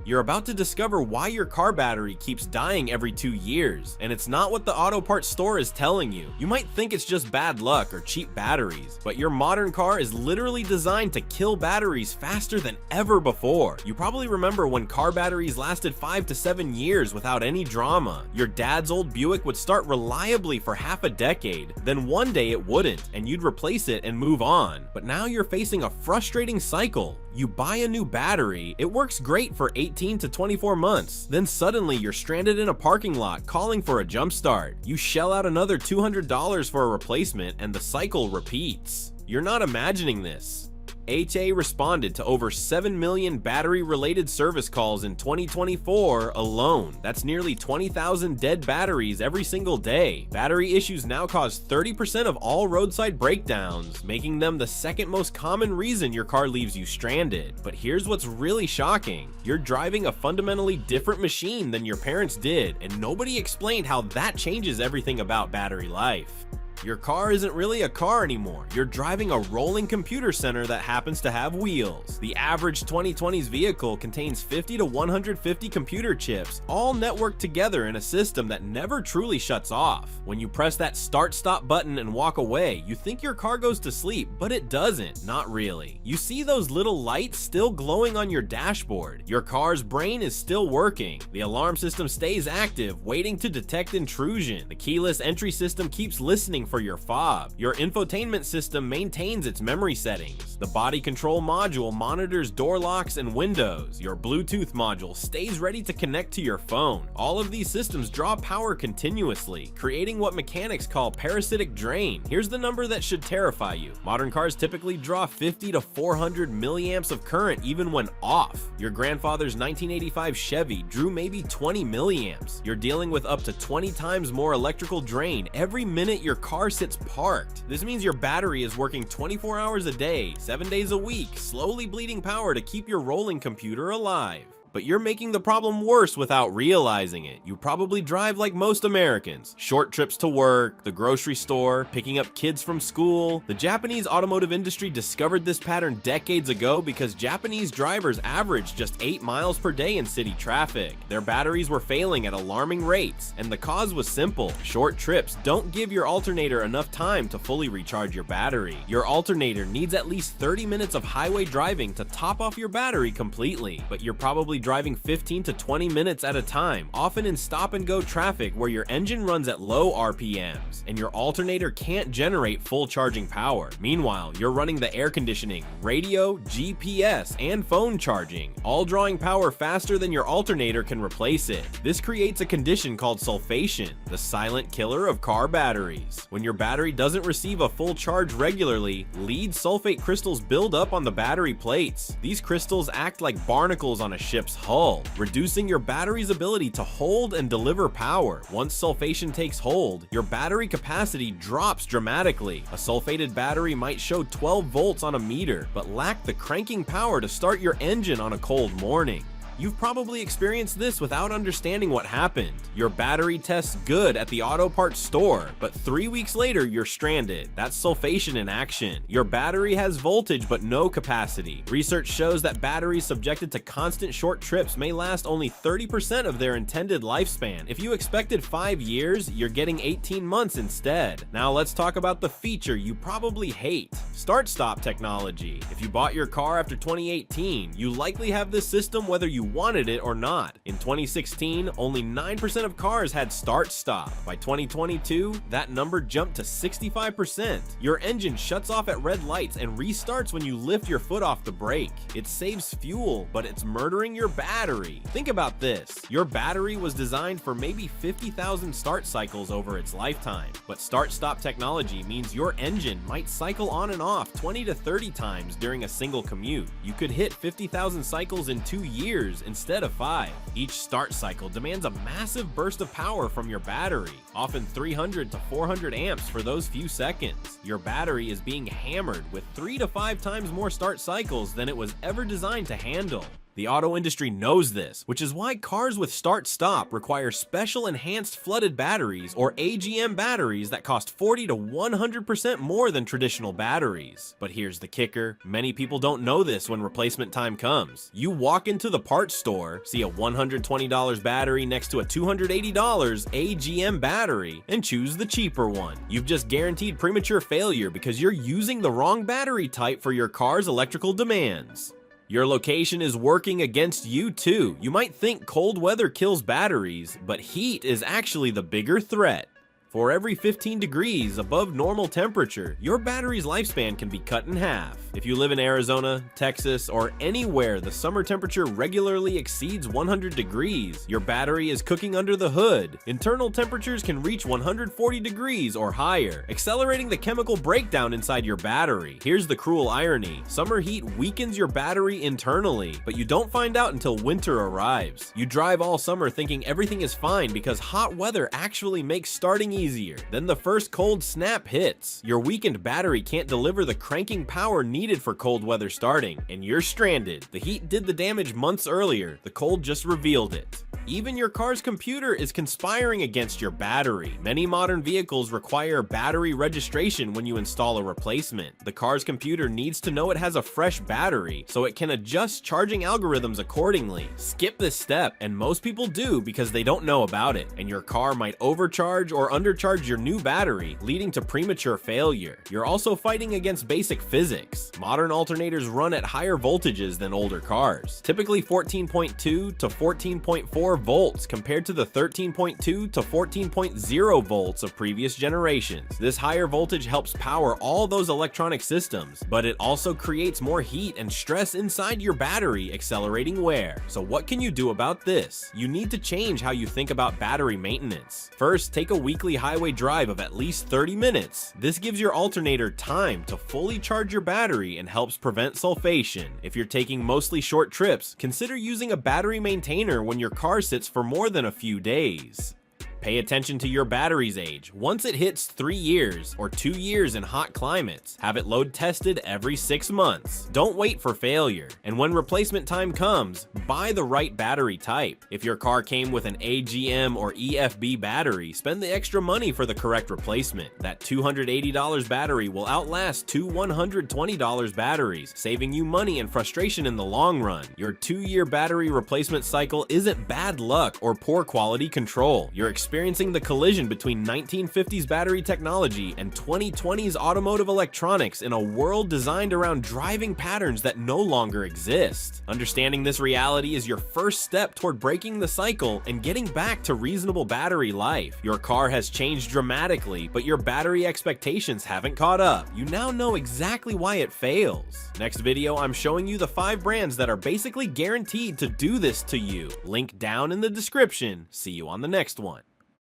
You're about to discover why your car battery keeps dying every 2 years, and it's not what the auto parts store is telling you. You might think it's just bad luck or cheap batteries, but your modern car is literally designed to kill batteries faster than ever before. You probably remember when car batteries lasted 5 to 7 years without any drama. Your dad's old Buick would start reliably for half a decade, then one day it wouldn't, and you'd replace it and move on. But now you're facing a frustrating cycle. You buy a new battery, it works great for 18 to 24 months, then suddenly you're stranded in a parking lot calling for a jump start. You shell out another $200 for a replacement and the cycle repeats. You're not imagining this. HA responded to over 7 million battery-related service calls in 2024 alone. That's nearly 20,000 dead batteries every single day. Battery issues now cause 30% of all roadside breakdowns, making them the second most common reason your car leaves you stranded. But here's what's really shocking. You're driving a fundamentally different machine than your parents did, and nobody explained how that changes everything about battery life. Your car isn't really a car anymore. You're driving a rolling computer center that happens to have wheels. The average 2020s vehicle contains 50 to 150 computer chips, all networked together in a system that never truly shuts off. When you press that start-stop button and walk away, you think your car goes to sleep, but it doesn't. Not really. You see those little lights still glowing on your dashboard. Your car's brain is still working. The alarm system stays active, waiting to detect intrusion. The keyless entry system keeps listening for your fob. Your infotainment system maintains its memory settings. The body control module monitors door locks and windows. Your Bluetooth module stays ready to connect to your phone. All of these systems draw power continuously, creating what mechanics call parasitic drain. Here's the number that should terrify you. Modern cars typically draw 50 to 400 milliamps of current even when off. Your grandfather's 1985 Chevy drew maybe 20 milliamps. You're dealing with up to 20 times more electrical drain every minute your car sits parked. This means your battery is working 24 hours a day, 7 days a week, slowly bleeding power to keep your rolling computer alive. But you're making the problem worse without realizing it. You probably drive like most Americans. Short trips to work, the grocery store, picking up kids from school. The Japanese automotive industry discovered this pattern decades ago because Japanese drivers averaged just 8 miles per day in city traffic. Their batteries were failing at alarming rates, and the cause was simple. Short trips don't give your alternator enough time to fully recharge your battery. Your alternator needs at least 30 minutes of highway driving to top off your battery completely, but you're probably driving 15 to 20 minutes at a time, often in stop-and-go traffic where your engine runs at low RPMs, and your alternator can't generate full charging power. Meanwhile, you're running the air conditioning, radio, GPS, and phone charging, all drawing power faster than your alternator can replace it. This creates a condition called sulfation, the silent killer of car batteries. When your battery doesn't receive a full charge regularly, lead sulfate crystals build up on the battery plates. These crystals act like barnacles on a ship's hull, reducing your battery's ability to hold and deliver power. Once sulfation takes hold, your battery capacity drops dramatically. A sulfated battery might show 12 volts on a meter, but lack the cranking power to start your engine on a cold morning. You've probably experienced this without understanding what happened. Your battery tests good at the auto parts store, but 3 weeks later you're stranded. That's sulfation in action. Your battery has voltage but no capacity. Research shows that batteries subjected to constant short trips may last only 30% of their intended lifespan. If you expected 5 years, you're getting 18 months instead. Now let's talk about the feature you probably hate: start-stop technology. If you bought your car after 2018, you likely have this system whether you wanted it or not. In 2016, only 9% of cars had start-stop. By 2022, that number jumped to 65%. Your engine shuts off at red lights and restarts when you lift your foot off the brake. It saves fuel, but it's murdering your battery. Think about this. Your battery was designed for maybe 50,000 start cycles over its lifetime, but start-stop technology means your engine might cycle on and off 20 to 30 times during a single commute. You could hit 50,000 cycles in 2 years instead of 5. Each start cycle demands a massive burst of power from your battery, often 300 to 400 amps for those few seconds. Your battery is being hammered with 3 to 5 times more start cycles than it was ever designed to handle. The auto industry knows this, which is why cars with start-stop require special enhanced flooded batteries or AGM batteries that cost 40 to 100% more than traditional batteries. But here's the kicker, many people don't know this when replacement time comes. You walk into the parts store, see a $120 battery next to a $280 AGM battery, and choose the cheaper one. You've just guaranteed premature failure because you're using the wrong battery type for your car's electrical demands. Your location is working against you too. You might think cold weather kills batteries, but heat is actually the bigger threat. For every 15 degrees above normal temperature, your battery's lifespan can be cut in half. If you live in Arizona, Texas, or anywhere the summer temperature regularly exceeds 100 degrees, your battery is cooking under the hood. Internal temperatures can reach 140 degrees or higher, accelerating the chemical breakdown inside your battery. Here's the cruel irony. Summer heat weakens your battery internally, but you don't find out until winter arrives. You drive all summer thinking everything is fine because hot weather actually makes starting easier. Then the first cold snap hits. Your weakened battery can't deliver the cranking power needed for cold weather starting, and you're stranded. The heat did the damage months earlier, the cold just revealed it. Even your car's computer is conspiring against your battery. Many modern vehicles require battery registration when you install a replacement. The car's computer needs to know it has a fresh battery, so it can adjust charging algorithms accordingly. Skip this step, and most people do because they don't know about it, and your car might overcharge or undercharge your new battery, leading to premature failure. You're also fighting against basic physics. Modern alternators run at higher voltages than older cars, typically 14.2 to 14.4 volts compared to the 13.2 to 14.0 volts of previous generations. This higher voltage helps power all those electronic systems, but it also creates more heat and stress inside your battery, accelerating wear. So what can you do about this? You need to change how you think about battery maintenance. First, take a weekly highway drive of at least 30 minutes. This gives your alternator time to fully charge your battery and helps prevent sulfation. If you're taking mostly short trips, consider using a battery maintainer when your car sits for more than a few days. Pay attention to your battery's age. Once it hits 3 years or 2 years in hot climates, have it load tested every 6 months. Don't wait for failure. And when replacement time comes, buy the right battery type. If your car came with an AGM or EFB battery, spend the extra money for the correct replacement. That $280 battery will outlast two $120 batteries, saving you money and frustration in the long run. Your 2-year battery replacement cycle isn't bad luck or poor quality control. You're experiencing the collision between 1950s battery technology and 2020s automotive electronics in a world designed around driving patterns that no longer exist. Understanding this reality is your first step toward breaking the cycle and getting back to reasonable battery life. Your car has changed dramatically, but your battery expectations haven't caught up. You now know exactly why it fails. Next video, I'm showing you the 5 brands that are basically guaranteed to do this to you. Link down in the description. See you on the next one.